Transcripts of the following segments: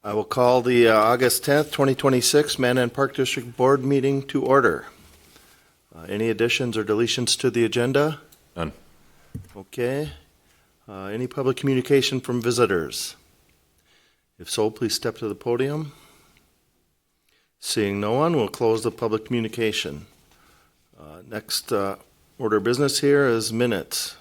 I will call the August 10th, 2026 Mandan Park District Board meeting to order. Any additions or deletions to the agenda? None. Okay. Any public communication from visitors? If so, please step to the podium. Seeing no one, we'll close the public communication. Next order of business here is minutes.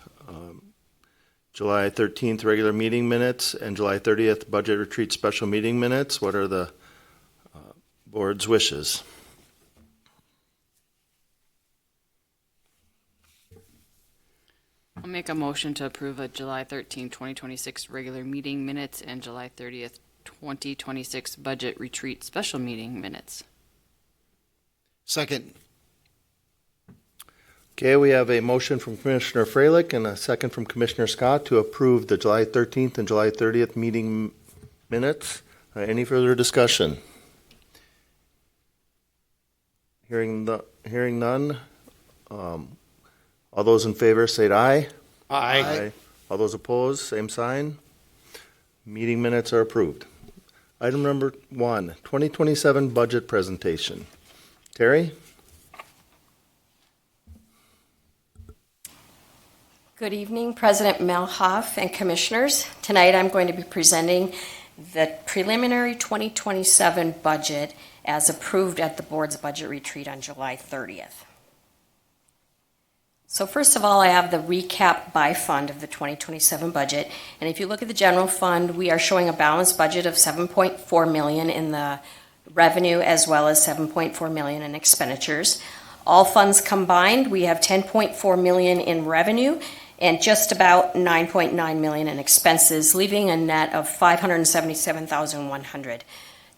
July 13th regular meeting minutes and July 30th budget retreat special meeting minutes. What are the board's wishes? I'll make a motion to approve a July 13, 2026 regular meeting minutes and July 30th, 2026 budget retreat special meeting minutes. Second. Okay, we have a motion from Commissioner Freilich and a second from Commissioner Scott to approve the July 13th and July 30th meeting minutes. Any further discussion? Hearing none. All those in favor say aye. Aye. All those opposed, same sign. Meeting minutes are approved. Item number 1, 2027 budget presentation. Terry? Good evening, President Melhoff and Commissioners. Tonight I'm going to be presenting the preliminary 2027 budget as approved at the board's budget retreat on July 30th. So first of all, I have the recap by fund of the 2027 budget. And if you look at the general fund, we are showing a balanced budget of $7.4 million in the revenue as well as $7.4 million in expenditures. All funds combined, we have $10.4 million in revenue and just about $9.9 million in expenses, leaving a net of $577,100.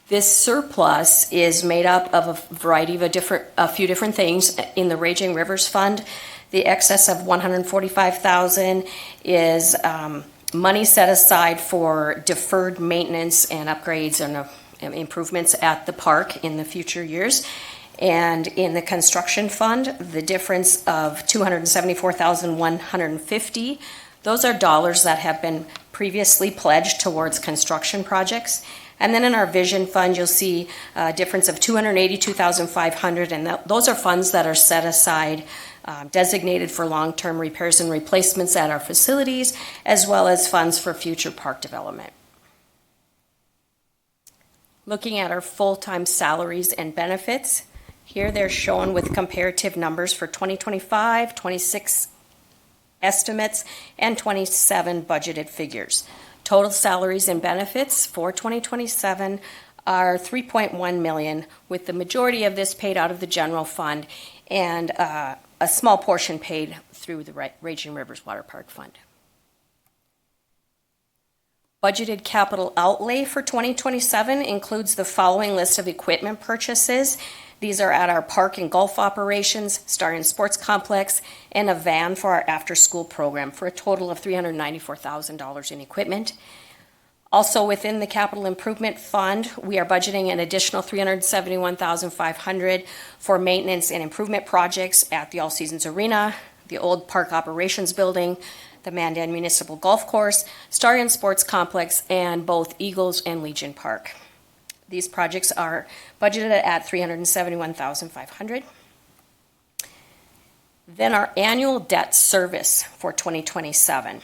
This surplus is made up of a variety of a few different things. In the Raging Rivers Fund, the excess of $145,000 is money set aside for deferred maintenance and upgrades and improvements at the park in the future years. And in the construction fund, the difference of $274,150, those are dollars that have been previously pledged towards construction projects. And then in our vision fund, you'll see a difference of $282,500, and those are funds that are set aside, designated for long-term repairs and replacements at our facilities, as well as funds for future park development. Looking at our full-time salaries and benefits, here they're shown with comparative numbers for 2025, 26 estimates, and 27 budgeted figures. Total salaries and benefits for 2027 are $3.1 million, with the majority of this paid out of the general fund and a small portion paid through the Raging Rivers Water Park Fund. Budgeted capital outlay for 2027 includes the following list of equipment purchases. These are at our park and golf operations, Star and Sports Complex, and a van for our after-school program for a total of $394,000 in equipment. Also within the Capital Improvement Fund, we are budgeting an additional $371,500 for maintenance and improvement projects at the All Seasons Arena, the old Park Operations Building, the Mandan Municipal Golf Course, Star and Sports Complex, and both Eagles and Legion Park. These projects are budgeted at $371,500. Then our annual debt service for 2027.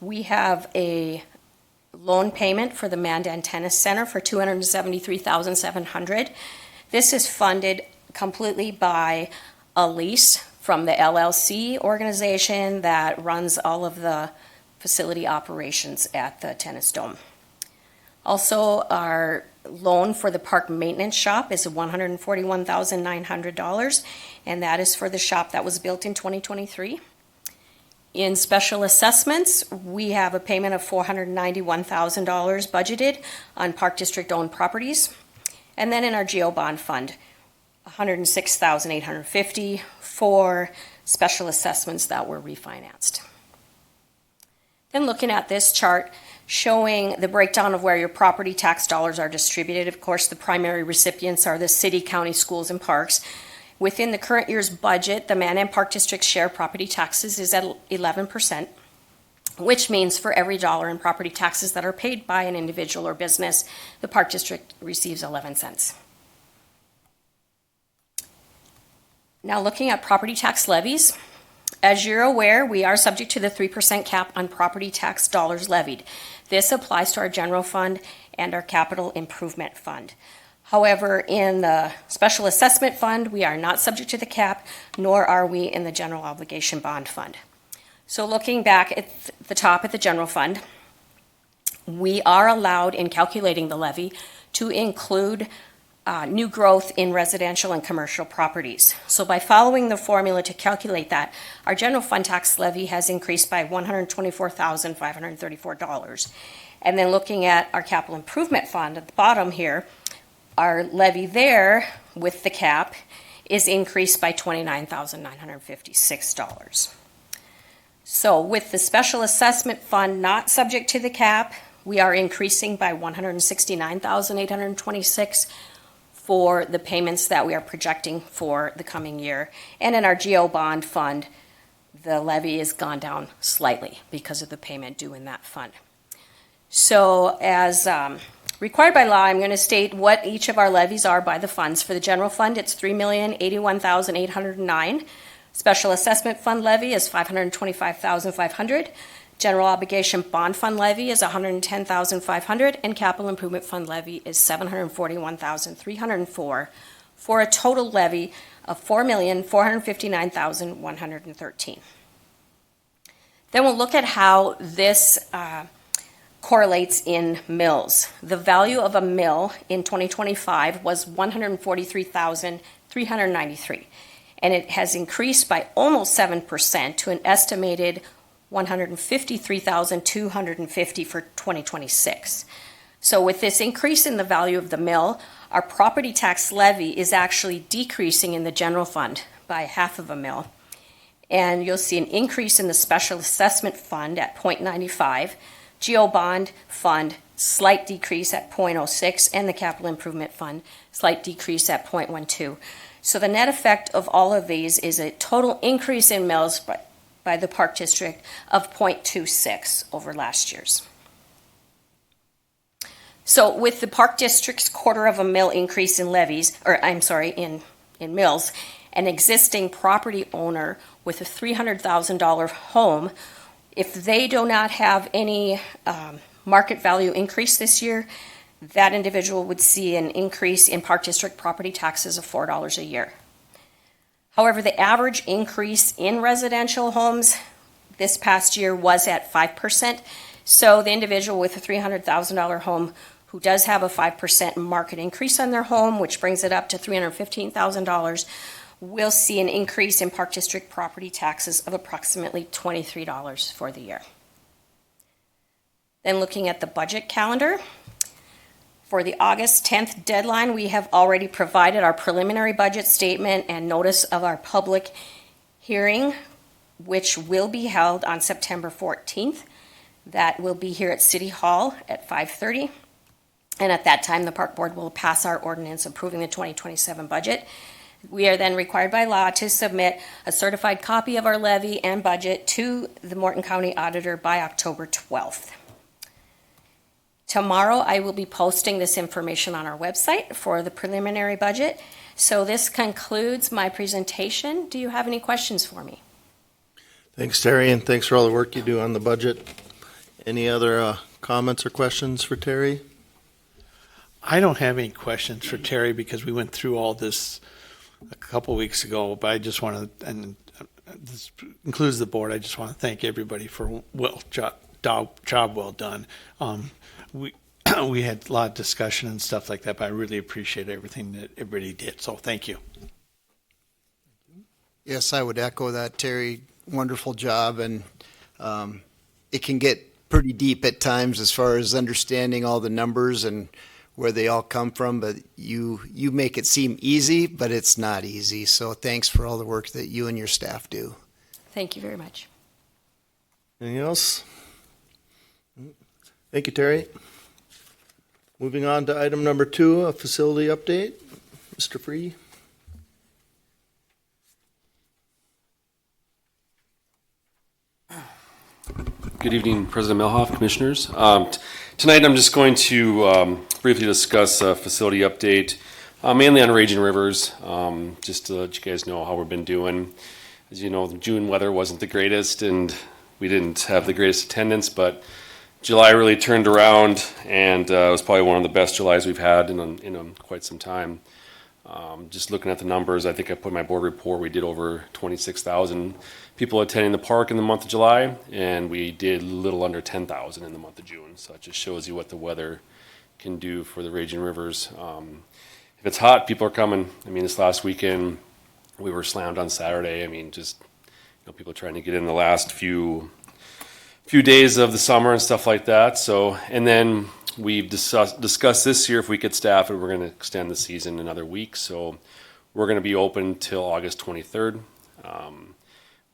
We have a loan payment for the Mandan Tennis Center for $273,700. This is funded completely by a lease from the LLC organization that runs all of the facility operations at the tennis dome. Also, our loan for the park maintenance shop is $141,900, and that is for the shop that was built in 2023. In special assessments, we have a payment of $491,000 budgeted on Park District-owned properties. And then in our GEO bond fund, $106,850 for special assessments that were refinanced. Then looking at this chart, showing the breakdown of where your property tax dollars are distributed. Of course, the primary recipients are the city, county, schools, and parks. Within the current year's budget, the Mandan Park District share property taxes is at 11%. which means for every dollar in property taxes that are paid by an individual or business, the Park District receives 11 cents. Now looking at property tax levies, as you're aware, we are subject to the 3% cap on property tax dollars levied. This applies to our general fund and our capital improvement fund. However, in the special assessment fund, we are not subject to the cap, nor are we in the general obligation bond fund. So looking back at the top at the general fund, we are allowed in calculating the levy to include new growth in residential and commercial properties. So by following the formula to calculate that, our general fund tax levy has increased by $124,534. And then looking at our capital improvement fund at the bottom here, our levy there with the cap is increased by $29,956. So with the special assessment fund not subject to the cap, we are increasing by $169,826 for the payments that we are projecting for the coming year. And in our GO bond fund, the levy has gone down slightly because of the payment due in that fund. So as required by law, I'm going to state what each of our levies are by the funds. For the general fund, it's $3,081,809. Special assessment fund levy is $525,500. General obligation bond fund levy is $110,500, and capital improvement fund levy is $741,304, for a total levy of $4,459,113. Then we'll look at how this correlates in mills. The value of a mill in 2025 was $143,393, and it has increased by almost 7% to an estimated $153,250 for 2026. So with this increase in the value of the mill, our property tax levy is actually decreasing in the general fund by $0.50 and you'll see an increase in the special assessment fund at 0.95, GO bond fund slight decrease at 0.06, and the capital improvement fund slight decrease at 0.12. So the net effect of all of these is a total increase in mills by the Park District of 0.26 over last year's. So with the Park District's $0.25 increase in levies, in mills, an existing property owner with a $300,000 home, if they do not have any market value increase this year, that individual would see an increase in Park District property taxes of $4 a year. However, the average increase in residential homes this past year was at 5%. So the individual with a $300,000 home who does have a 5% market increase on their home, which brings it up to $315,000, will see an increase in Park District property taxes of approximately $23 for the year. Then looking at the budget calendar, for the August 10th deadline, we have already provided our preliminary budget statement and notice of our public hearing, which will be held on September 14th. That will be here at City Hall at 5:30. And at that time, the Park Board will pass our ordinance approving the 2027 budget. We are then required by law to submit a certified copy of our levy and budget to the Morton County Auditor by October 12th. Tomorrow, I will be posting this information on our website for the preliminary budget. So this concludes my presentation. Do you have any questions for me? Thanks, Terry, and thanks for all the work you do on the budget. Any other comments or questions for Terry? I don't have any questions for Terry because we went through all this a couple weeks ago, but I just want to, and this includes the board, I just want to thank everybody for job well done. We had a lot of discussion and stuff like that, but I really appreciate everything that everybody did. So thank you. Yes, I would echo that, Terry. Wonderful job, and it can get pretty deep at times as far as understanding all the numbers and where they all come from, but you make it seem easy, but it's not easy. So thanks for all the work that you and your staff do. Thank you very much. Anything else? Thank you, Terry. Moving on to item number 2, a facility update. Mr. Free. Good evening, President Melhoff, Commissioners. Tonight I'm just going to briefly discuss a facility update, mainly on Raging Rivers, just to let you guys know how we've been doing. As you know, the June weather wasn't the greatest, and we didn't have the greatest attendance, but July really turned around, and it was probably one of the best Julys we've had in quite some time. Just looking at the numbers, I think I put in my board report, we did over 26,000 people attending the park in the month of July, and we did a little under 10,000 in the month of June. So it just shows you what the weather can do for the Raging Rivers. If it's hot, people are coming. I mean, this last weekend, we were slammed on Saturday. I mean, just people trying to get in the last few days of the summer and stuff like that. So, and then we've discussed this year if we could staff it, we're going to extend the season another week. So we're going to be open till August 23rd.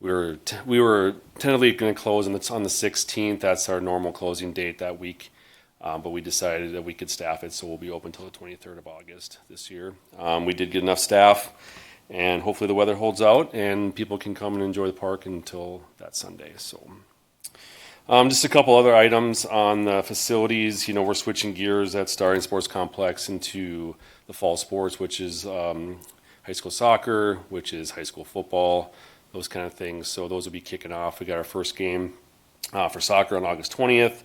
We were tentatively going to close on the 16th. That's our normal closing date that week. But we decided that we could staff it, so we'll be open till the 23rd of August this year. We did get enough staff, and hopefully the weather holds out and people can come and enjoy the park until that Sunday. So. Just a couple other items on the facilities. We're switching gears at Starting Sports Complex into the fall sports, which is high school soccer, which is high school football, those kind of things. So those will be kicking off. We got our first game for soccer on August 20th.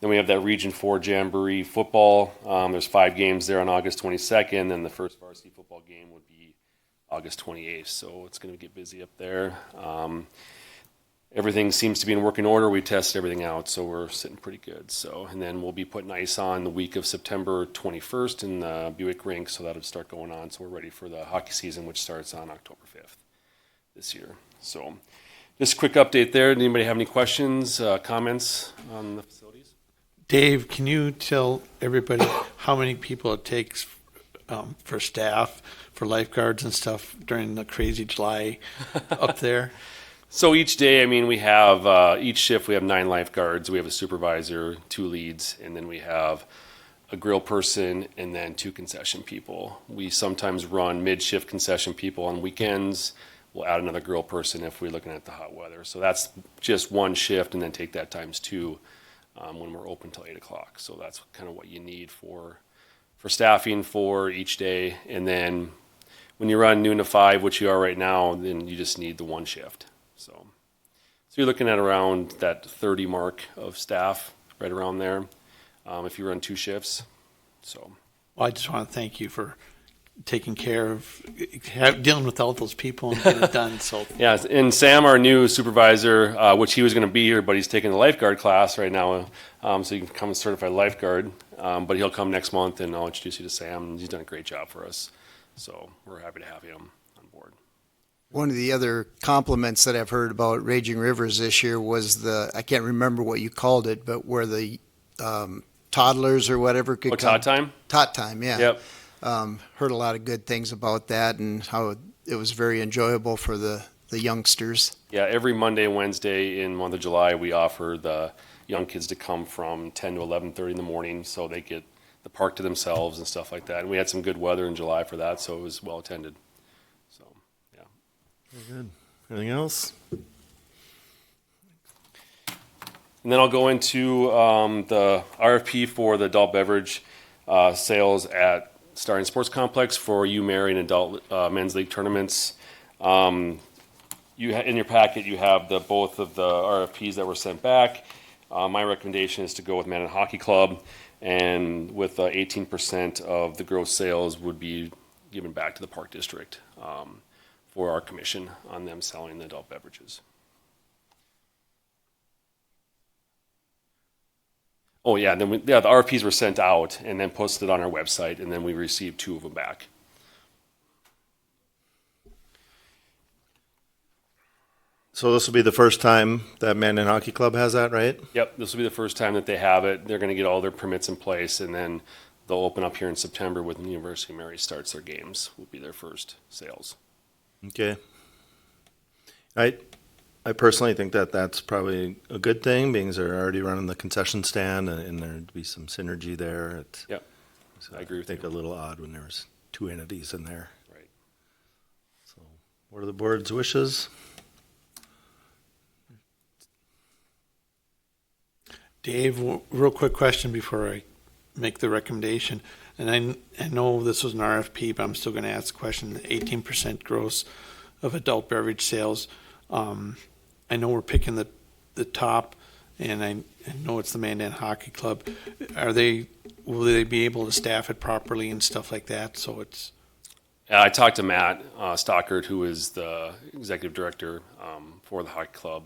Then we have that Region 4 Jamboree football. There's 5 games there on August 22nd. Then the first varsity football game would be August 28th. So it's going to get busy up there. Everything seems to be in working order. We tested everything out, so we're sitting pretty good. So, and then we'll be putting ice on the week of September 21st in the Buick rink, so that'll start going on. So we're ready for the hockey season, which starts on October 5th this year. So, just a quick update there. Did anybody have any questions, comments on the facilities? Dave, can you tell everybody how many people it takes for staff, for lifeguards and stuff during the crazy July up there? So each day, we have, each shift we have 9 lifeguards, we have a supervisor, 2 leads, and then we have a grill person and then 2 concession people. We sometimes run mid-shift concession people on weekends. We'll add another grill person if we're looking at the hot weather. So that's just one shift and then take that times 2 when we're open till 8 o'clock. So that's kind of what you need for staffing for each day. And then when you run noon to 5, which you are right now, then you just need the one shift. So you're looking at around that 30 mark of staff, right around there, if you run 2 shifts. So, well, I just want to thank you for taking care of dealing with all those people and getting it done. So yeah, and Sam, our new supervisor, which he was going to be here, but he's taking the lifeguard class right now, so you can become a certified lifeguard. But he'll come next month, and I'll introduce you to Sam. He's done a great job for us, so we're happy to have him on board. One of the other compliments that I've heard about Raging Rivers this year was I can't remember what you called it, but where the toddlers or whatever could come. Tot time? Tot time, yeah. Yep. Heard a lot of good things about that and how it was very enjoyable for the youngsters. Yeah, every Monday and Wednesday in the month of July, we offer the young kids to come from 10 to 11:30 in the morning, so they get the park to themselves and stuff like that. And we had some good weather in July for that, so it was well attended. So, yeah. Very good. Anything else? And then I'll go into the RFP for the adult beverage sales at Starting Sports Complex for UMary and adult men's league tournaments. In your packet, you have both of the RFPs that were sent back. My recommendation is to go with Mandan Hockey Club, and with 18% of the gross sales would be given back to the Park District for our commission on them selling the adult beverages. Oh yeah, then the RFPs were sent out and then posted on our website, and then we received 2 of them back. So this will be the first time that Mandan Hockey Club has that, right? Yep, this will be the first time that they have it. They're going to get all their permits in place, and then they'll open up here in September when the University of Mary starts their games. Will be their first sales. Okay. I personally think that that's probably a good thing, being they're already running the concession stand, and there'd be some synergy there. Yep, I agree with you. I think a little odd when there was 2 entities in there. Right. So, what are the board's wishes? Dave, real quick question before I make the recommendation. And I know this was an RFP, but I'm still going to ask the question. 18% gross of adult beverage sales. I know we're picking the top, and I know it's the Mandan Hockey Club. Will they be able to staff it properly and stuff like that? So it's. I talked to Matt Stockert, who is the executive director for the hockey club,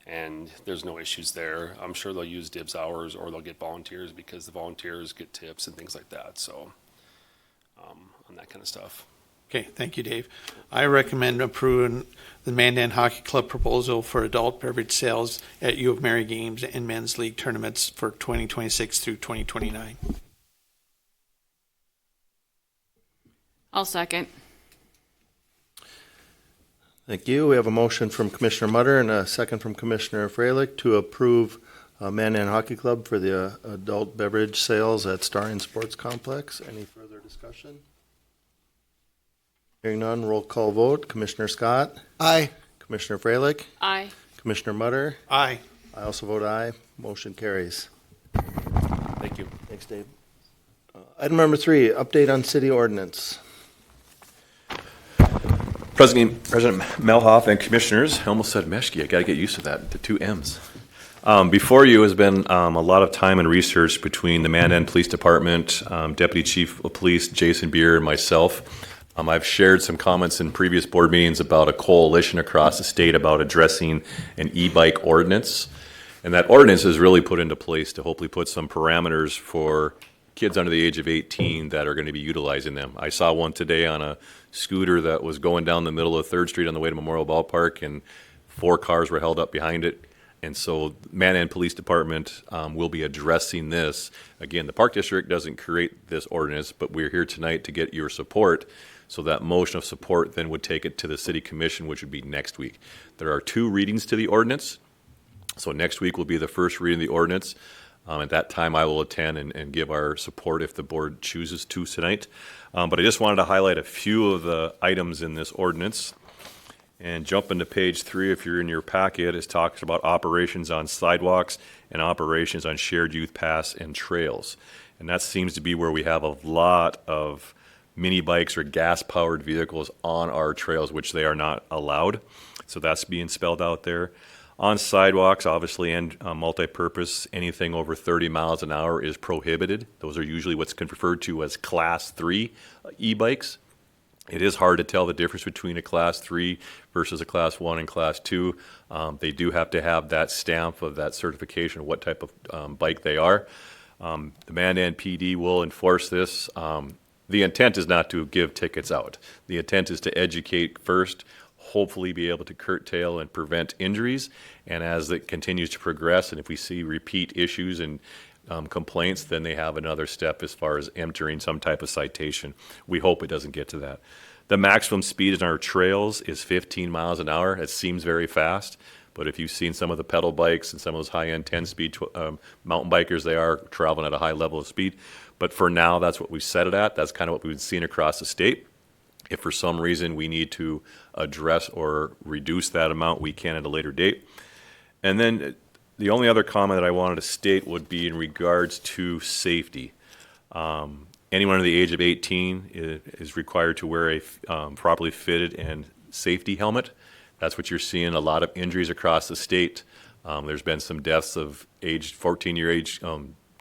and there's no issues there. I'm sure they'll use dibs hours or they'll get volunteers because the volunteers get tips and things like that. So on that kind of stuff. Okay, thank you, Dave. I recommend approving the Mandan Hockey Club proposal for adult beverage sales at U of Mary games and men's league tournaments for 2026 through 2029. I'll second. Thank you. We have a motion from Commissioner Mutter and a second from Commissioner Freilich to approve Mandan Hockey Club for the adult beverage sales at Starring Sports Complex. Any further discussion? Hearing none, roll call vote. Commissioner Scott? Aye. Commissioner Freilich? Aye. Commissioner Mutter? Aye. I also vote aye. Motion carries. Thank you. Thanks, Dave. Item number 3, update on city ordinance. President Melhoff and Commissioners, I almost said Meshki, I got to get used to that, the 2 M's. Before you has been a lot of time and research between the Mandan Police Department, Deputy Chief of Police Jason Beer, and myself. I've shared some comments in previous board meetings about a coalition across the state about addressing an e-bike ordinance. And that ordinance is really put into place to hopefully put some parameters for kids under the age of 18 that are going to be utilizing them. I saw one today on a scooter that was going down the middle of 3rd Street on the way to Memorial Ballpark, and 4 cars were held up behind it. And so Mandan Police Department will be addressing this. Again, the Park District doesn't create this ordinance, but we're here tonight to get your support. So that motion of support then would take it to the City Commission, which would be next week. There are 2 readings to the ordinance. So next week will be the first reading of the ordinance. At that time, I will attend and give our support if the board chooses to tonight. But I just wanted to highlight a few of the items in this ordinance. And jump into page 3, if you're in your packet, it talks about operations on sidewalks and operations on shared youth paths and trails. And that seems to be where we have a lot of mini bikes or gas-powered vehicles on our trails, which they are not allowed. So that's being spelled out there. On sidewalks, obviously, and multi-purpose, anything over 30 miles an hour is prohibited. Those are usually what's referred to as Class 3 e-bikes. It is hard to tell the difference between a Class 3 versus a Class 1 and Class 2. They do have to have that stamp of that certification of what type of bike they are. The Mandan PD will enforce this. The intent is not to give tickets out. The intent is to educate first, hopefully be able to curtail and prevent injuries. And as it continues to progress, and if we see repeat issues and complaints, then they have another step as far as entering some type of citation. We hope it doesn't get to that. The maximum speed on our trails is 15 miles an hour. It seems very fast, but if you've seen some of the pedal bikes and some of those high-end 10-speed mountain bikers, they are traveling at a high level of speed. But for now, that's what we set it at. That's kind of what we've seen across the state. If for some reason we need to address or reduce that amount, we can at a later date. And then the only other comment that I wanted to state would be in regards to safety. Anyone under the age of 18 is required to wear a properly fitted and safety helmet. That's what you're seeing, a lot of injuries across the state. There's been some deaths of 14-year age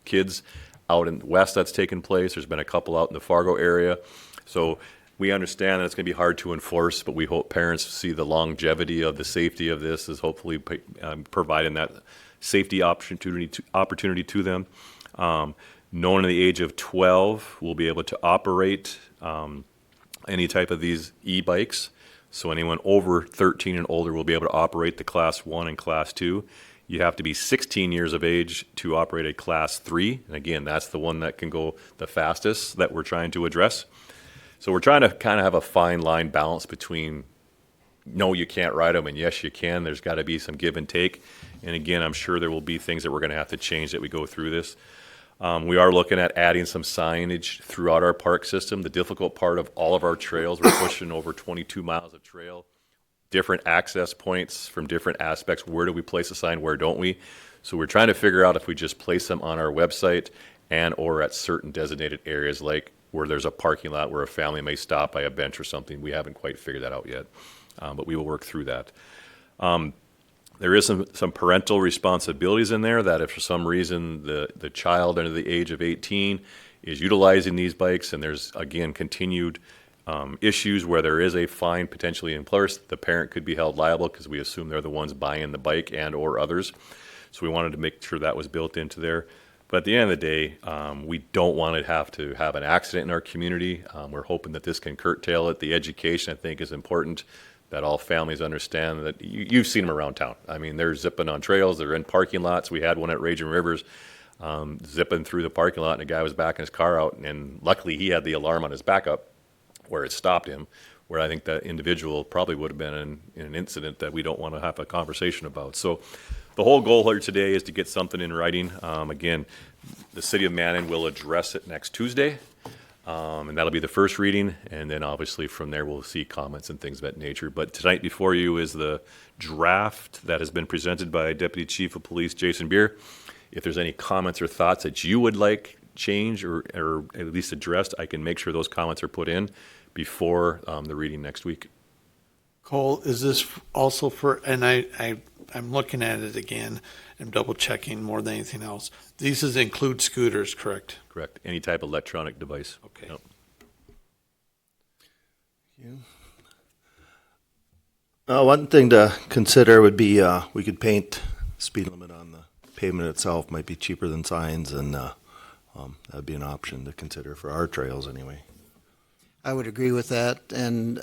kids out in the west that's taken place. There's been a couple out in the Fargo area. So we understand that it's going to be hard to enforce, but we hope parents see the longevity of the safety of this as hopefully providing that safety opportunity to them. No one in the age of 12 will be able to operate any type of these e-bikes. So anyone over 13 and older will be able to operate the Class 1 and Class 2. You have to be 16 years of age to operate a Class 3. And again, that's the one that can go the fastest that we're trying to address. So we're trying to kind of have a fine line balance between no, you can't ride them, and yes, you can. There's got to be some give and take. And again, I'm sure there will be things that we're going to have to change that we go through this. We are looking at adding some signage throughout our park system. The difficult part of all of our trails, we're pushing over 22 miles of trail, different access points from different aspects. Where do we place a sign? Where don't we? So we're trying to figure out if we just place them on our website and or at certain designated areas, like where there's a parking lot where a family may stop by a bench or something. We haven't quite figured that out yet, but we will work through that. There is some parental responsibilities in there that if for some reason the child under the age of 18 is utilizing these bikes and there's, again, continued issues where there is a fine potentially in place, the parent could be held liable because we assume they're the ones buying the bike and or others. So we wanted to make sure that was built into there. But at the end of the day, we don't want to have an accident in our community. We're hoping that this can curtail it. The education, I think, is important, that all families understand that you've seen them around town. I mean, they're zipping on trails. They're in parking lots. We had one at Raging Rivers zipping through the parking lot, and a guy was backing his car out, and luckily he had the alarm on his backup where it stopped him, where I think that individual probably would have been in an incident that we don't want to have a conversation about. So the whole goal here today is to get something in writing. Again, the city of Mandan will address it next Tuesday, and that'll be the first reading, and then obviously from there we'll see comments and things of that nature. But tonight before you is the draft that has been presented by Deputy Chief of Police Jason Beer. If there's any comments or thoughts that you would like changed or at least addressed, I can make sure those comments are put in before the reading next week. Cole, is this also for, and I'm looking at it again, I'm double checking more than anything else. These include scooters, correct? Correct. Any type of electronic device. Okay. Yep. One thing to consider would be we could paint speed limit on the pavement itself. Might be cheaper than signs, and that'd be an option to consider for our trails anyway. I would agree with that. And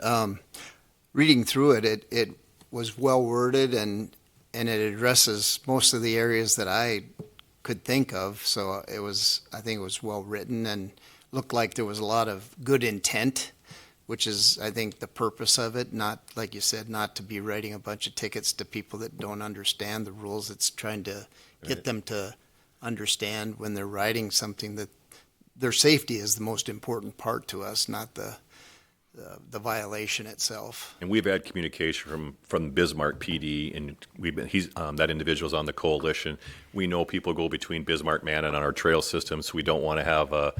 reading through it, it was well worded and it addresses most of the areas that I could think of. So I think it was well written and looked like there was a lot of good intent, which is, I think, the purpose of it. Not, like you said, not to be writing a bunch of tickets to people that don't understand the rules. It's trying to get them to understand when they're writing something that their safety is the most important part to us, not the violation itself. And we've had communication from Bismarck PD, and that individual's on the coalition. We know people go between Bismarck, Mandan on our trail system, so we don't want to have a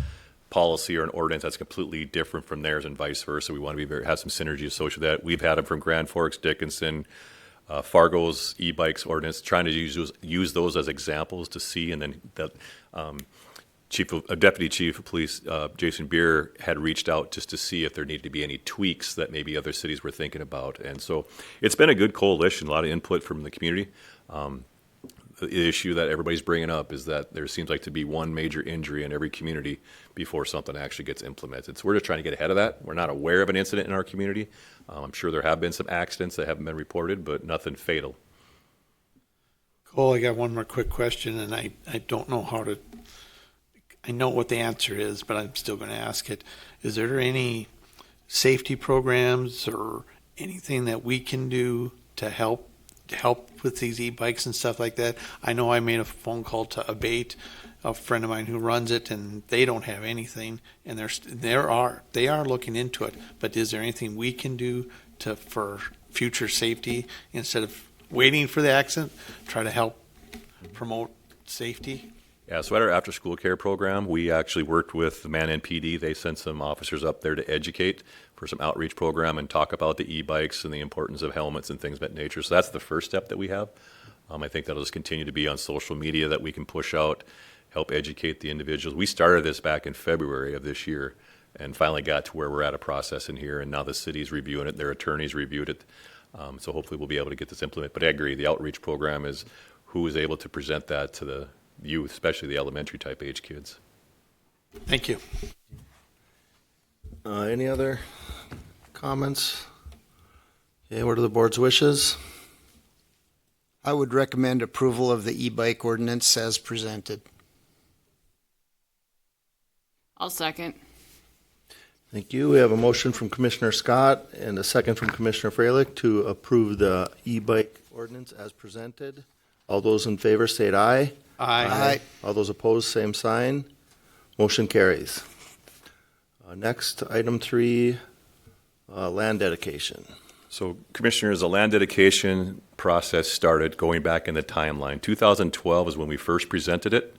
policy or an ordinance that's completely different from theirs and vice versa. We want to have some synergy associated with that. We've had them from Grand Forks, Dickinson, Fargo's e-bikes ordinance, trying to use those as examples to see, and then that Deputy Chief of Police Jason Beer had reached out just to see if there needed to be any tweaks that maybe other cities were thinking about. And so it's been a good coalition, a lot of input from the community. The issue that everybody's bringing up is that there seems like to be one major injury in every community before something actually gets implemented. So we're just trying to get ahead of that. We're not aware of an incident in our community. I'm sure there have been some accidents that haven't been reported, but nothing fatal. Cole, I got one more quick question, and I don't know how to, I know what the answer is, but I'm still going to ask it. Is there any safety programs or anything that we can do to help with these e-bikes and stuff like that? I know I made a phone call to Abate, a friend of mine who runs it, and they don't have anything, and they are looking into it. But is there anything we can do for future safety instead of waiting for the accident, try to help promote safety? Yeah, so at our after-school care program, we actually worked with the Mandan PD. They sent some officers up there to educate for some outreach program and talk about the e-bikes and the importance of helmets and things of that nature. So that's the first step that we have. I think that'll just continue to be on social media that we can push out, help educate the individuals. We started this back in February of this year and finally got to where we're at a process in here, and now the city's reviewing it, their attorneys reviewed it. So hopefully we'll be able to get this implemented. But I agree, the outreach program is who is able to present that to the youth, especially the elementary type age kids. Thank you. Any other comments? Okay, what are the board's wishes? I would recommend approval of the e-bike ordinance as presented. I'll second. Thank you. We have a motion from Commissioner Scott and a second from Commissioner Freilich to approve the e-bike ordinance as presented. All those in favor state aye. Aye. All those opposed, same sign. Motion carries. Next, item 3, land dedication. So Commissioners, the land dedication process started going back in the timeline. 2012 is when we first presented it,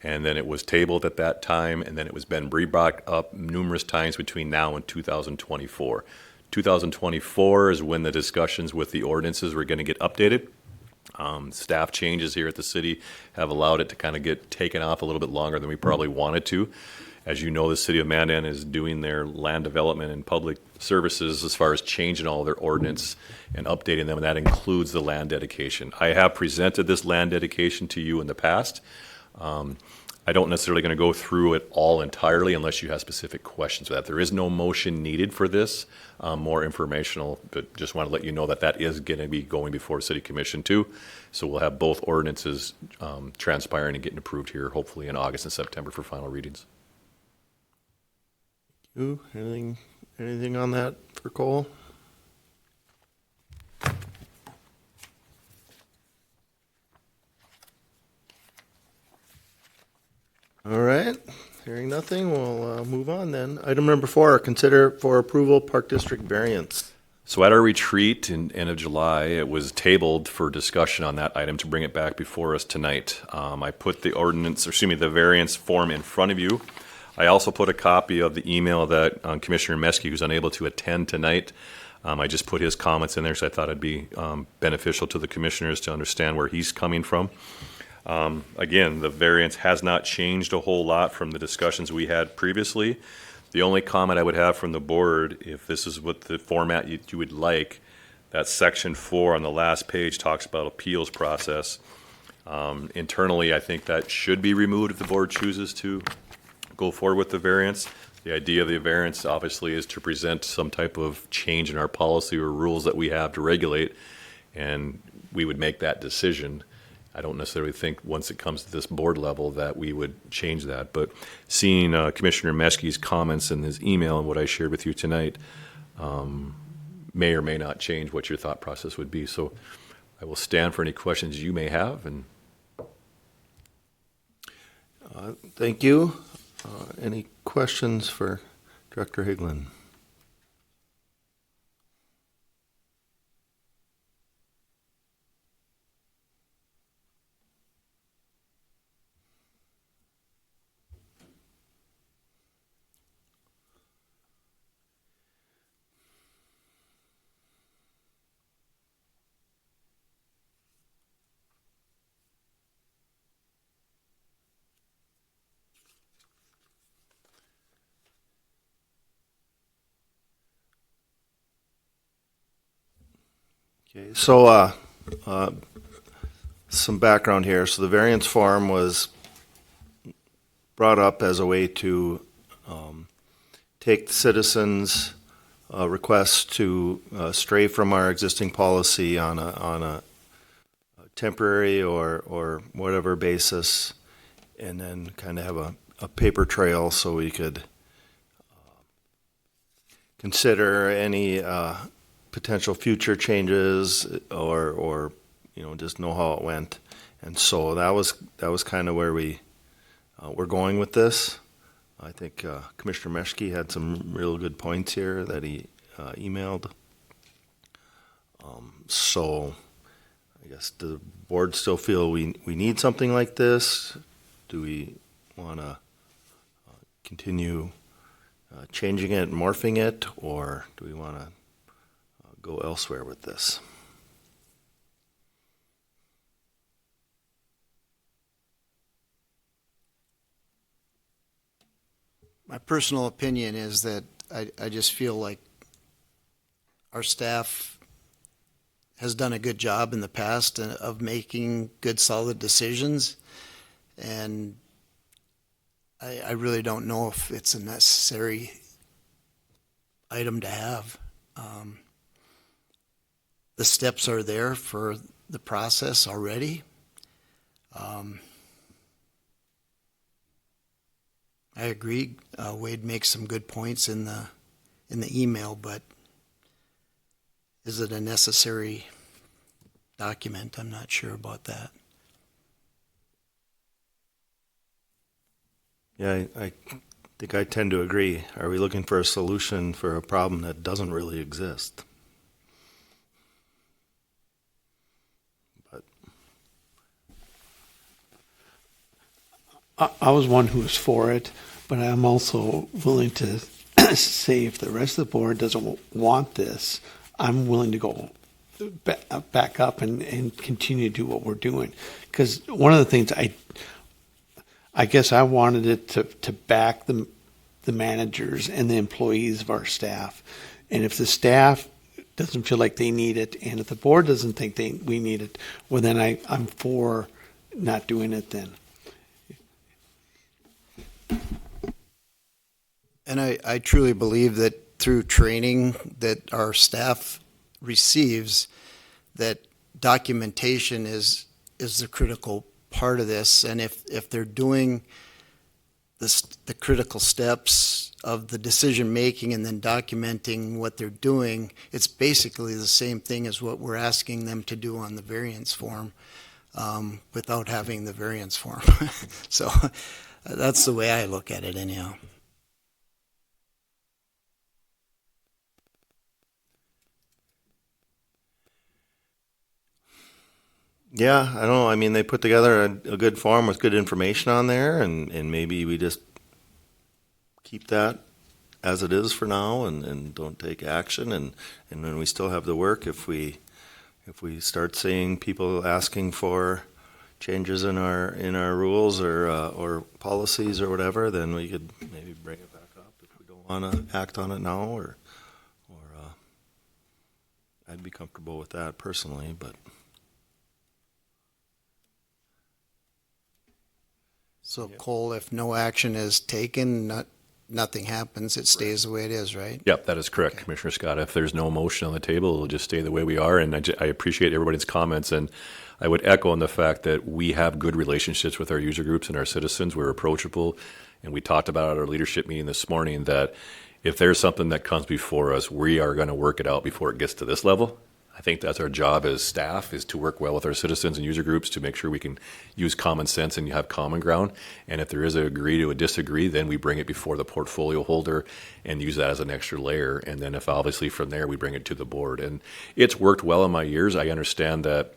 and then it was tabled at that time, and then it was been brought up numerous times between now and 2024. 2024 is when the discussions with the ordinances were going to get updated. Staff changes here at the city have allowed it to kind of get taken off a little bit longer than we probably wanted to. As you know, the city of Mandan is doing their land development and public services as far as changing all their ordinance and updating them, and that includes the land dedication. I have presented this land dedication to you in the past. I don't necessarily going to go through it all entirely unless you have specific questions for that. There is no motion needed for this, more informational, but just want to let you know that that is going to be going before City Commission too. So we'll have both ordinances transpiring and getting approved here, hopefully in August and September for final readings. You, anything on that for Cole? All right, hearing nothing, we'll move on then. Item number 4, consider for approval Park District variance. So at our retreat in end of July, it was tabled for discussion on that item to bring it back before us tonight. I put the the variance form in front of you. I also put a copy of the email that Commissioner Meskey, who's unable to attend tonight, I just put his comments in there, so I thought it'd be beneficial to the commissioners to understand where he's coming from. Again, the variance has not changed a whole lot from the discussions we had previously. The only comment I would have from the board, if this is what the format you would like, that section 4 on the last page talks about appeals process. Internally, I think that should be removed if the board chooses to go forward with the variance. The idea of the variance obviously is to present some type of change in our policy or rules that we have to regulate, and we would make that decision. I don't necessarily think once it comes to this board level that we would change that, but seeing Commissioner Meskey's comments in his email and what I shared with you tonight may or may not change what your thought process would be. So I will stand for any questions you may have. And Thank you. Any questions for Director Higlin? Okay, so some background here. So the variance form was brought up as a way to take the citizens' requests to stray from our existing policy on a temporary or whatever basis, and then kind of have a paper trail so we could consider any potential future changes or just know how it went. And so that was kind of where we're going with this. I think Commissioner Meskey had some real good points here that he emailed. So I guess the board still feel we need something like this. Do we want to continue changing it, morphing it, or do we want to go elsewhere with this? My personal opinion is that I just feel like our staff has done a good job in the past of making good, solid decisions. And I really don't know if it's a necessary item to have. The steps are there for the process already. I agree. Wade makes some good points in the email, but is it a necessary document? I'm not sure about that. Yeah, I think I tend to agree. Are we looking for a solution for a problem that doesn't really exist? I was one who was for it, but I'm also willing to say if the rest of the board doesn't want this, I'm willing to go back up and continue to do what we're doing. Because one of the things I guess I wanted it to back the managers and the employees of our staff. And if the staff doesn't feel like they need it, and if the board doesn't think we need it, well, then I'm for not doing it then. And I truly believe that through training that our staff receives, that documentation is the critical part of this. And if they're doing the critical steps of the decision making and then documenting what they're doing, it's basically the same thing as what we're asking them to do on the variance form, without having the variance form. So that's the way I look at it anyhow. Yeah, I don't know. I mean, they put together a good form with good information on there, and maybe we just keep that as it is for now and don't take action. And then we still have the work if we start seeing people asking for changes in our rules or policies or whatever, then we could maybe bring it back up if we don't want to act on it now, or I'd be comfortable with that personally, but. So Cole, if no action is taken, nothing happens. It stays the way it is, right? Yep, that is correct, Okay. Commissioner Scott. If there's no motion on the table, it'll just stay the way we are. And I appreciate everybody's comments. And I would echo on the fact that we have good relationships with our user groups and our citizens. We're approachable. And we talked about at our leadership meeting this morning that if there's something that comes before us, we are going to work it out before it gets to this level. I think that's our job as staff, is to work well with our citizens and user groups to make sure we can use common sense and have common ground. And if there is a agree to a disagree, then we bring it before the portfolio holder and use that as an extra layer. And then if obviously from there, we bring it to the board. And it's worked well in my years. I understand that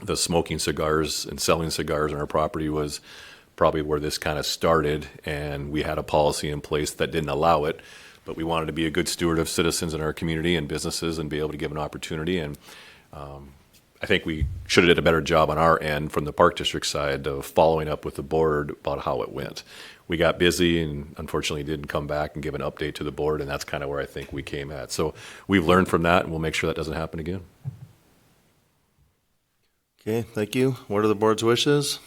the smoking cigars and selling cigars on our property was probably where this kind of started. And we had a policy in place that didn't allow it. But we wanted to be a good steward of citizens in our community and businesses and be able to give an opportunity. And I think we should have did a better job on our end from the Park District side of following up with the board about how it went. We got busy and unfortunately didn't come back and give an update to the board, and that's kind of where I think we came at. So we've learned from that, and we'll make sure that doesn't happen again. Okay, thank you. What are the board's wishes?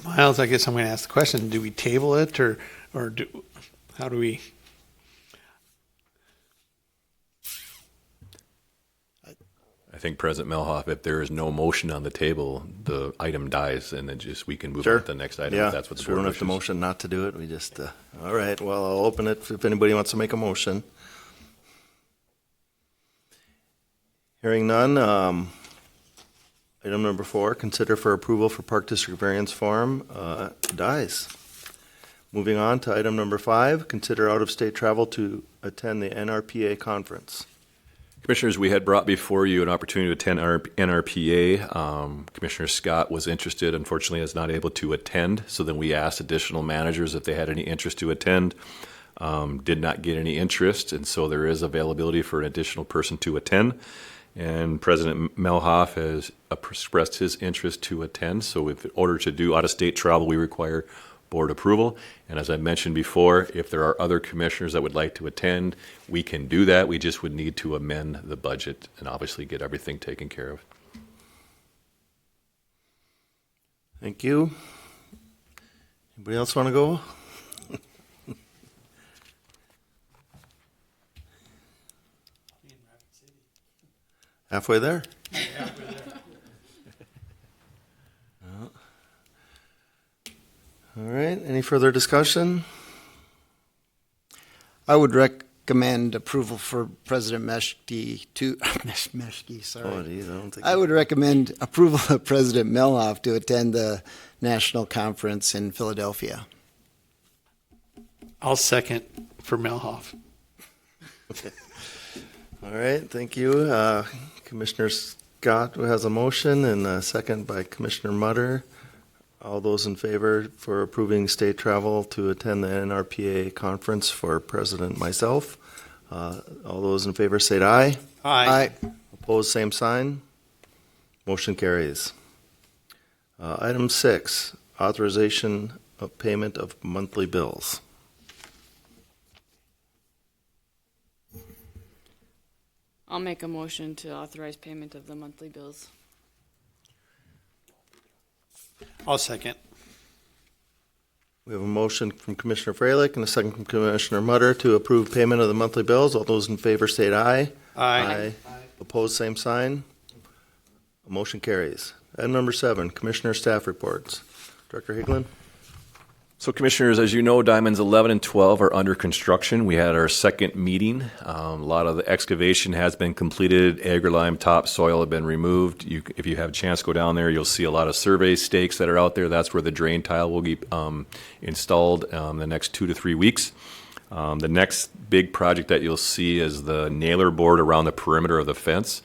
Miles, I guess I'm going to ask the question: do we table it, or how do we? I think President Melhoff, if there is no motion on the table, the item dies, and then just we can move Sure. on to the next item. Yeah, If that's what the so we board don't have to wishes. motion not to do it. We just, all right, well, I'll open it if anybody wants to make a motion. Hearing none, item number 4, consider for approval for Park District variance form, dies. Moving on to item number 5, consider out-of-state travel to attend the NRPA conference. Commissioners, we had brought before you an opportunity to attend our NRPA. Commissioner Scott was interested, unfortunately is not able to attend, so then we asked additional managers if they had any interest to attend. Did not get any interest, and so there is availability for an additional person to attend. And President Melhoff has expressed his interest to attend, so in order to do out-of-state travel, we require board approval. And as I mentioned before, if there are other commissioners that would like to attend, we can do that. We just would need to amend the budget and obviously get everything taken care of. Thank you. Anybody else want to go? Halfway there? All right, any further discussion? I would recommend approval for President Meshke to, Meshke, Oh, sorry. geez, I don't think. I would recommend approval of President Melhoff to attend the national conference in Philadelphia. I'll second for Melhoff. All right, thank you. Commissioner Scott has a motion and a second by Commissioner Mutter. All those in favor for approving state travel to attend the NRPA conference for President myself. All those in favor say aye. Aye. Opposed, same sign. Motion carries. Item 6, authorization of payment of monthly bills. I'll make a motion to authorize payment of the monthly bills. I'll second. We have a motion from Commissioner Freilich and a second from Commissioner Mutter to approve payment of the monthly bills. All those in favor say aye. Aye. Opposed, same sign. Motion carries. Item number 7, Commissioner Staff Reports. Director Higglin? So Commissioners, as you know, Diamonds 11 and 12 are under construction. We had our second meeting. A lot of the excavation has been completed. Agri-lime topsoil have been removed. If you have a chance to go down there, you'll see a lot of survey stakes that are out there. That's where the drain tile will be installed the next 2 to 3 weeks. The next big project that you'll see is the nailer board around the perimeter of the fence.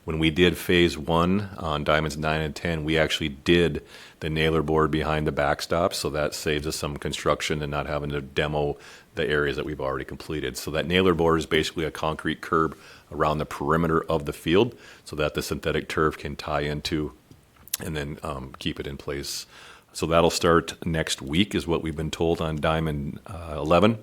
When we did phase 1 on Diamonds 9 and 10, we actually did the nailer board behind the backstop, so that saves us some construction and not having to demo the areas that we've already completed. So that nailer board is basically a concrete curb around the perimeter of the field so that the synthetic turf can tie into and then keep it in place. So that'll start next week is what we've been told on Diamond 11.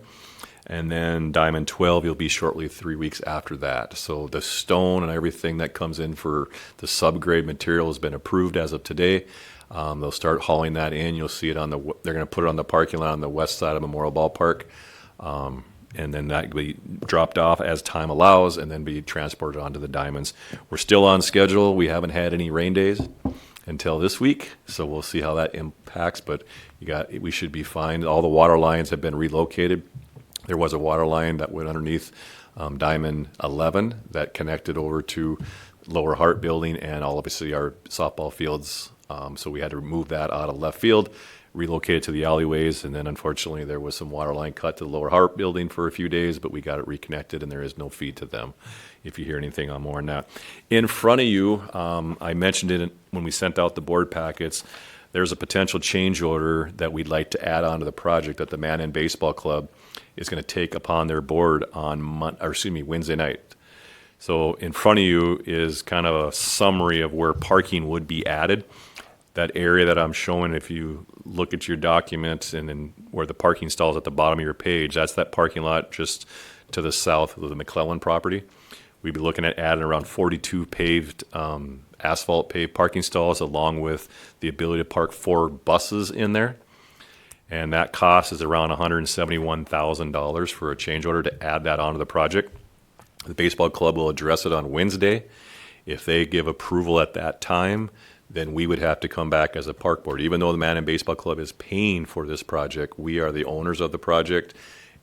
And then Diamond 12, you'll be shortly 3 weeks after that. So the stone and everything that comes in for the subgrade material has been approved as of today. They'll start hauling that in. You'll see it on they're going to put it on the parking lot on the west side of Memorial Ballpark. And then that will be dropped off as time allows and then be transported onto the Diamonds. We're still on schedule. We haven't had any rain days until this week, so we'll see how that impacts, but we should be fine. All the water lines have been relocated. There was a water line that went underneath Diamond 11 that connected over to Lower Hart Building and obviously our softball fields. So we had to remove that out of left field, relocate it to the alleyways, and then unfortunately there was some water line cut to the Lower Hart Building for a few days, but we got it reconnected and there is no feed to them, if you hear anything on more on that. In front of you, I mentioned it when we sent out the board packets, there's a potential change order that we'd like to add onto the project that the Mandan Baseball Club is going to take upon their board on Wednesday night. So in front of you is kind of a summary of where parking would be added. That area that I'm showing, if you look at your documents and then where the parking stalls at the bottom of your page, that's that parking lot just to the south of the McClellan property. We'd be looking at adding around 42 paved, asphalt paved parking stalls along with the ability to park 4 buses in there. And that cost is around $171,000 for a change order to add that onto the project. The baseball club will address it on Wednesday. If they give approval at that time, then we would have to come back as a park board. Even though the Mandan Baseball Club is paying for this project, we are the owners of the project.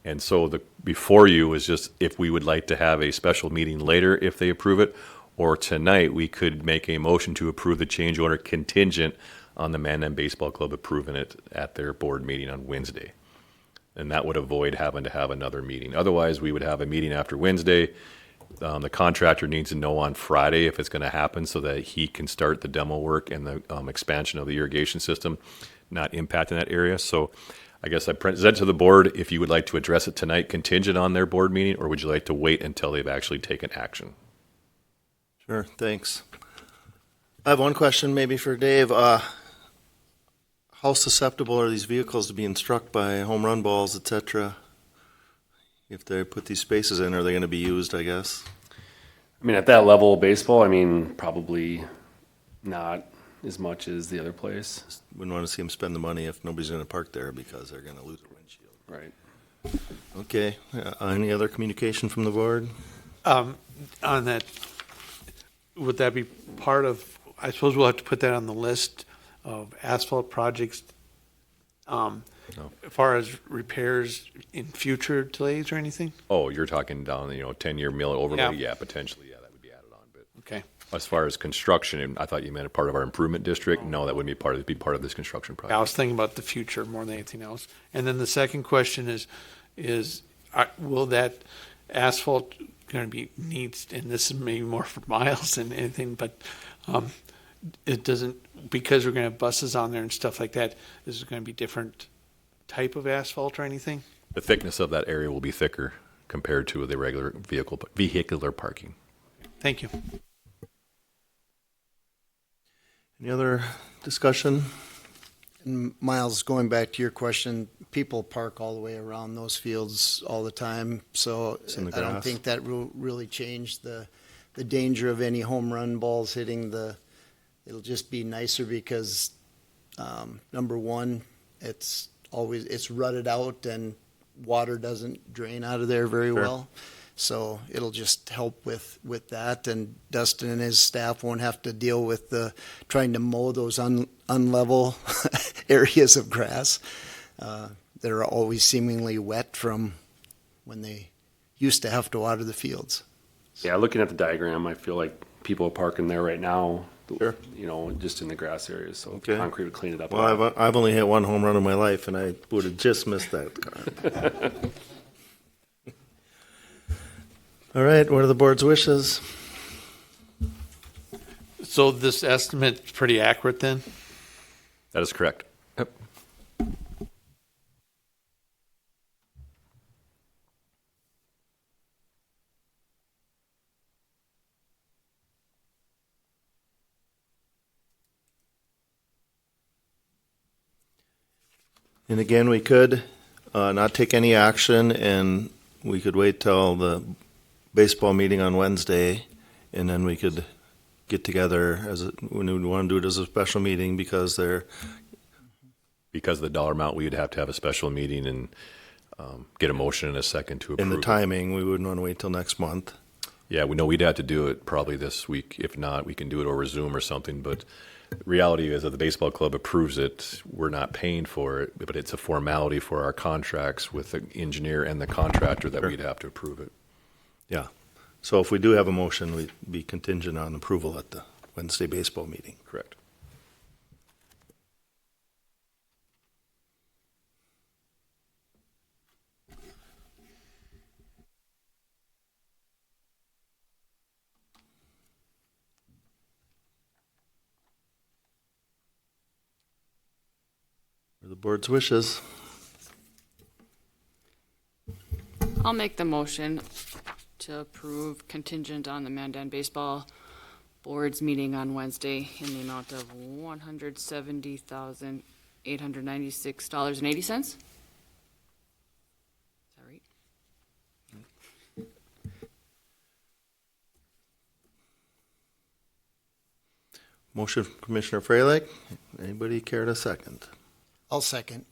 And so before you is just if we would like to have a special meeting later if they approve it, or tonight we could make a motion to approve the change order contingent on the Mandan Baseball Club approving it at their board meeting on Wednesday. And that would avoid having to have another meeting. Otherwise, we would have a meeting after Wednesday. The contractor needs to know on Friday if it's going to happen so that he can start the demo work and the expansion of the irrigation system, not impacting that area. So I guess I present to the board if you would like to address it tonight contingent on their board meeting, or would you like to wait until they've actually taken action? Sure, thanks. I have one question maybe for Dave. How susceptible are these vehicles to being struck by home run balls, et cetera? If they put these spaces in, are they going to be used, I guess? I mean, at that level of baseball, probably not as much as the other place. Wouldn't want to see them spend the money if nobody's going to park there because they're going to lose a windshield. Right. Okay, any other communication from the board? On that, would that be part of, I suppose we'll have to put that on the list of asphalt projects as far as repairs in future delays or anything? Oh, you're talking down, 10-year mill overlay? Yeah. Yeah, potentially, yeah, that would be added on. But Okay. as far as construction, I thought you meant a part of our improvement district. No, that wouldn't be part of this construction I project. was thinking about the future more than anything else. And then the second question is will that asphalt going to be needs, and this is maybe more for miles than anything, but it doesn't, because we're going to have buses on there and stuff like that, is it going to be different type of asphalt or anything? The thickness of that area will be thicker compared to the regular vehicular parking. Thank you. Any other discussion? And Miles, going back to your question, people park all the way around those fields all the time, so in the I don't grass. think that will really change the danger of any home run balls hitting the. It'll just be nicer because, number one, it's rutted out and water doesn't drain out of there very Sure. well. So it'll just help with that, and Dustin and his staff won't have to deal with trying to mow those unlevel areas of grass that are always seemingly wet from when they used to have to water the fields. Yeah, looking at the diagram, I feel like people are parking there right now, Sure. just in the grass areas, so Okay. concrete would clean it up. Well, I've only hit one home run in my life, and I would have just missed that car. All right, what are the board's wishes? So this estimate's pretty accurate then? That is correct. Yep. And again, we could not take any action, and we could wait till the baseball meeting on Wednesday, and then we could get together when we want to do it as a special meeting because Because of the dollar amount, we would have to have a special meeting and get a motion in a second to approve in the it. timing, we wouldn't want to wait till next month. Yeah, we know we'd have to do it probably this week. If not, we can do it over Zoom or something. But the reality is, if the baseball club approves it, we're not paying for it, but it's a formality for our contracts with the engineer and the contractor that we'd have to approve it. Yeah. So if we do have a motion, we'd be contingent on approval at the Wednesday baseball meeting. Correct. Or the board's wishes. I'll make the motion to approve contingent on the Mandan Baseball Board's meeting on Wednesday in the amount of $170,896.80. Is that right? Motion from Commissioner Freilich. Anybody care to second? I'll second.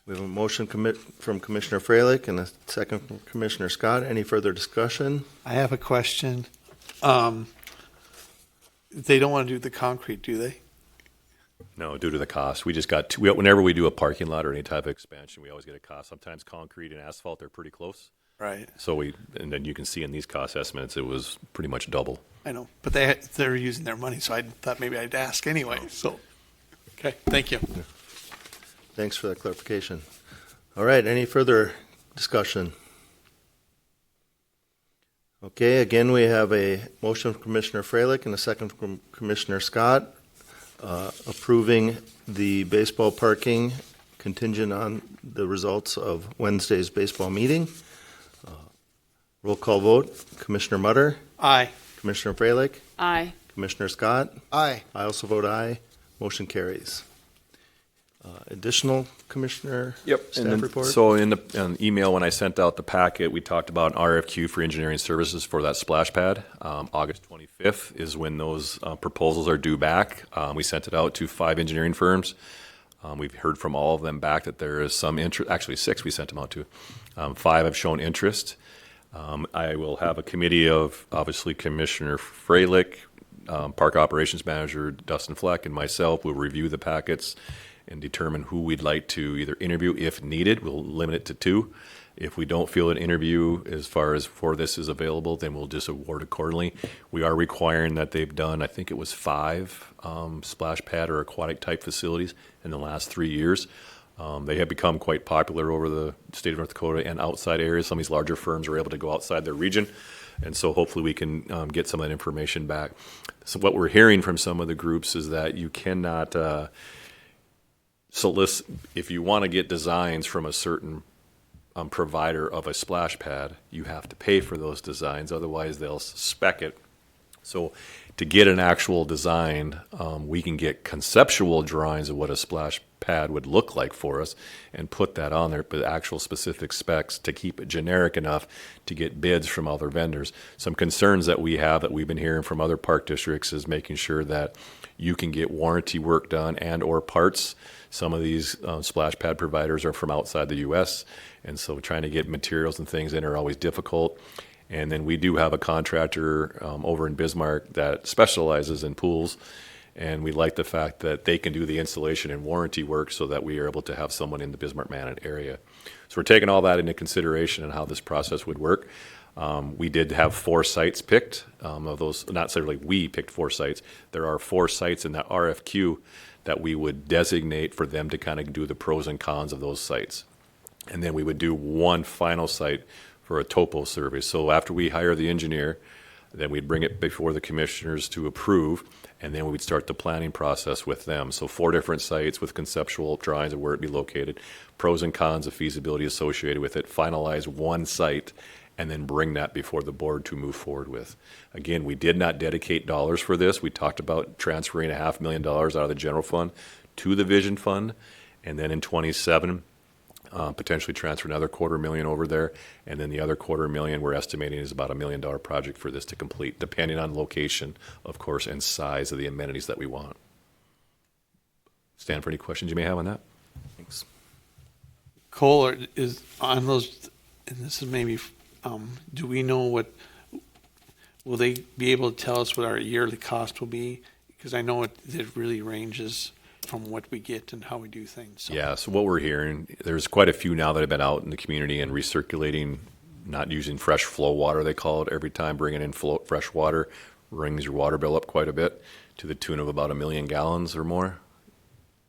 We have a motion from Commissioner Freilich and a second from Commissioner Scott. Any further discussion? I have a question. They don't want to do the concrete, do they? No, due to the cost. We just got whenever we do a parking lot or any type of expansion, we always get a cost. Sometimes concrete and asphalt are pretty close. Right. So and then you can see in these cost estimates, it was pretty much double. I know, but they're using their money, so I thought maybe I'd ask anyway. So, okay, thank you. Thanks for that clarification. All right, any further discussion? Okay, again, we have a motion from Commissioner Freilich and a second from Commissioner Scott approving the baseball parking contingent on the results of Wednesday's baseball meeting. Roll call vote, Commissioner Mutter, Aye. Commissioner Freilich, Aye. Commissioner Scott. Aye. I also vote aye. Motion carries. Additional Commissioner staff report? So in an email, when I sent out the packet, we talked about an RFQ for engineering services for that splash pad. August 25th is when those proposals are due back. We sent it out to 5 engineering firms. We've heard from all of them back that there is some interest. Actually, 6 we sent them out to. 5 have shown interest. I will have a committee of, obviously, Commissioner Freilich, Park Operations Manager Dustin Fleck, and myself will review the packets and determine who we'd like to either interview if needed. We'll limit it to 2. If we don't feel an interview as far as for this is available, then we'll just award accordingly. We are requiring that they've done, I think it was 5 splash pad or aquatic type facilities in the last 3 years. They have become quite popular over the state of North Dakota and outside areas. Some of these larger firms are able to go outside their region, and so hopefully we can get some of that information back. So what we're hearing from some of the groups is that you cannot solicit, if you want to get designs from a certain provider of a splash pad, you have to pay for those designs, otherwise they'll spec it. So to get an actual design, we can get conceptual drawings of what a splash pad would look like for us and put that on there, but actual specific specs to keep it generic enough to get bids from other vendors. Some concerns that we have that we've been hearing from other park districts is making sure that you can get warranty work done and or parts. Some of these splash pad providers are from outside the U.S., and so trying to get materials and things in are always difficult. And then we do have a contractor over in Bismarck that specializes in pools, and we like the fact that they can do the installation and warranty work so that we are able to have someone in the Bismarck-Mandan area. So we're taking all that into consideration and how this process would work. We did have 4 sites picked. Of those, not necessarily we picked 4 sites. There are 4 sites in that RFQ that we would designate for them to kind of do the pros and cons of those sites. And then we would do one final site for a topo survey. So after we hire the engineer, then we'd bring it before the commissioners to approve, and then we would start the planning process with them. So 4 different sites with conceptual drawings of where it'd be located, pros and cons of feasibility associated with it, finalize one site, and then bring that before the board to move forward with. Again, we did not dedicate dollars for this. We talked about transferring $500,000 out of the general fund to the vision fund, and then in 27, potentially transfer another $250,000 over there, and then the other $250,000 we're estimating is about $1 million project for this to complete, depending on location, of course, and size of the amenities that we want. Stan, for any questions you may have on that? Thanks. Cole, is on those, and this is maybe, do we know will they be able to tell us what our yearly cost will be? Because I know it really ranges from what we get and how we do things. So. Yeah, so what we're hearing, there's quite a few now that have been out in the community and recirculating, not using fresh flow water, they call it, every time bringing in fresh water brings your water bill up quite a bit to the tune of about 1 million gallons or more.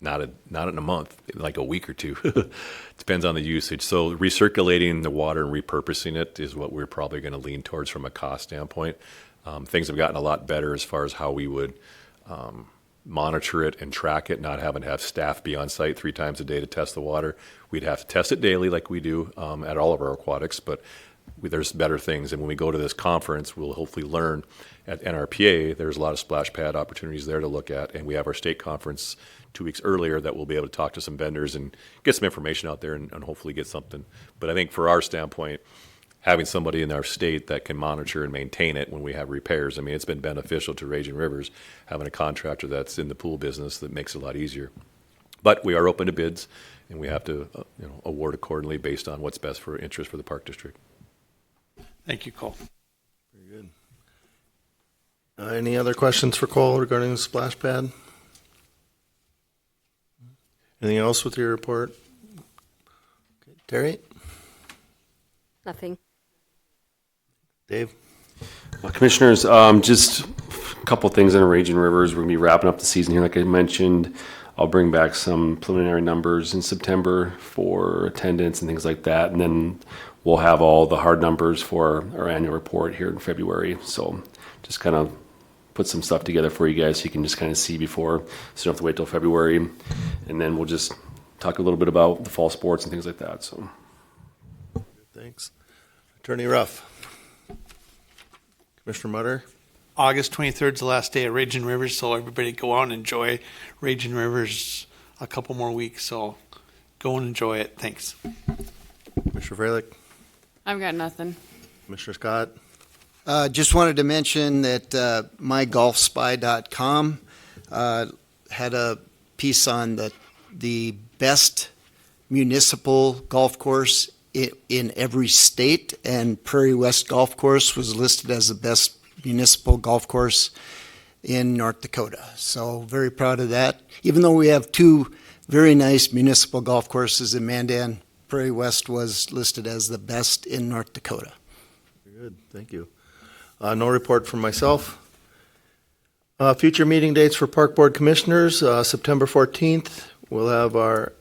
Not in a month, like a week or 2. Depends on the usage. So recirculating the water and repurposing it is what we're probably going to lean towards from a cost standpoint. Things have gotten a lot better as far as how we would monitor it and track it, not having to have staff be on site 3 times a day to test the water. We'd have to test it daily like we do at all of our aquatics, but there's better things. And when we go to this conference, we'll hopefully learn at NRPA, there's a lot of splash pad opportunities there to look at. And we have our state conference 2 weeks earlier that we'll be able to talk to some vendors and get some information out there and hopefully get something. But I think for our standpoint, having somebody in our state that can monitor and maintain it when we have repairs, I mean, it's been beneficial to Raging Rivers, having a contractor that's in the pool business that makes it a lot easier. But we are open to bids, and we have to award accordingly based on what's best for interest for the park district. Thank you, Cole. Very good. Any other questions for Cole regarding the splash pad? Anything else with your report? Okay. Terry? Nothing. Dave? Commissioners, just a couple things in Raging Rivers. We're going to be wrapping up the season here, like I mentioned. I'll bring back some preliminary numbers in September for attendance and things like that. And then we'll have all the hard numbers for our annual report here in February. So just kind of put some stuff together for you guys so you can just kind of see before, so you don't have to wait till February. And then we'll just talk a little bit about the fall sports and things like that. So Thanks. Attorney Ruff. Commissioner Mutter? August 23rd is the last day at Raging Rivers, so everybody go out and enjoy Raging Rivers a couple more weeks. So go and enjoy it. Thanks. Commissioner Freilich? I've got nothing. Commissioner Scott? Just wanted to mention that mygolfspy.com had a piece on the best municipal golf course in every state, and Prairie West Golf Course was listed as the best municipal golf course in North Dakota. So very proud of that. Even though we have 2 very nice municipal golf courses in Mandan. Prairie West was listed as the best in North Dakota. Very good, thank you. No report from myself. Future meeting dates for Park Board Commissioners, September 14th, we'll have our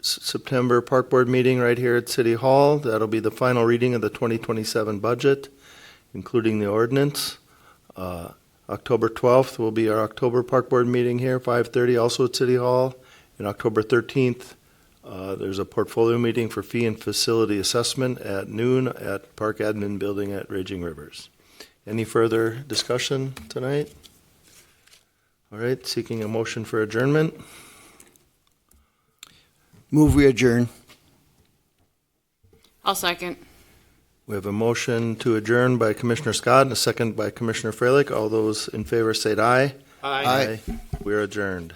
September Park Board meeting right here at City Hall. That'll be the final reading of the 2027 budget, including the ordinance. October 12th will be our October Park Board meeting here, 5:30, also at City Hall. And October 13th, there's a portfolio meeting for fee and facility assessment at noon at Park Admin Building at Raging Rivers. Any further discussion tonight? All right, seeking a motion for adjournment. Move we adjourn. I'll second. We have a motion to adjourn by Commissioner Scott and a second by Commissioner Freilich. All those in favor say aye. Aye. We are adjourned.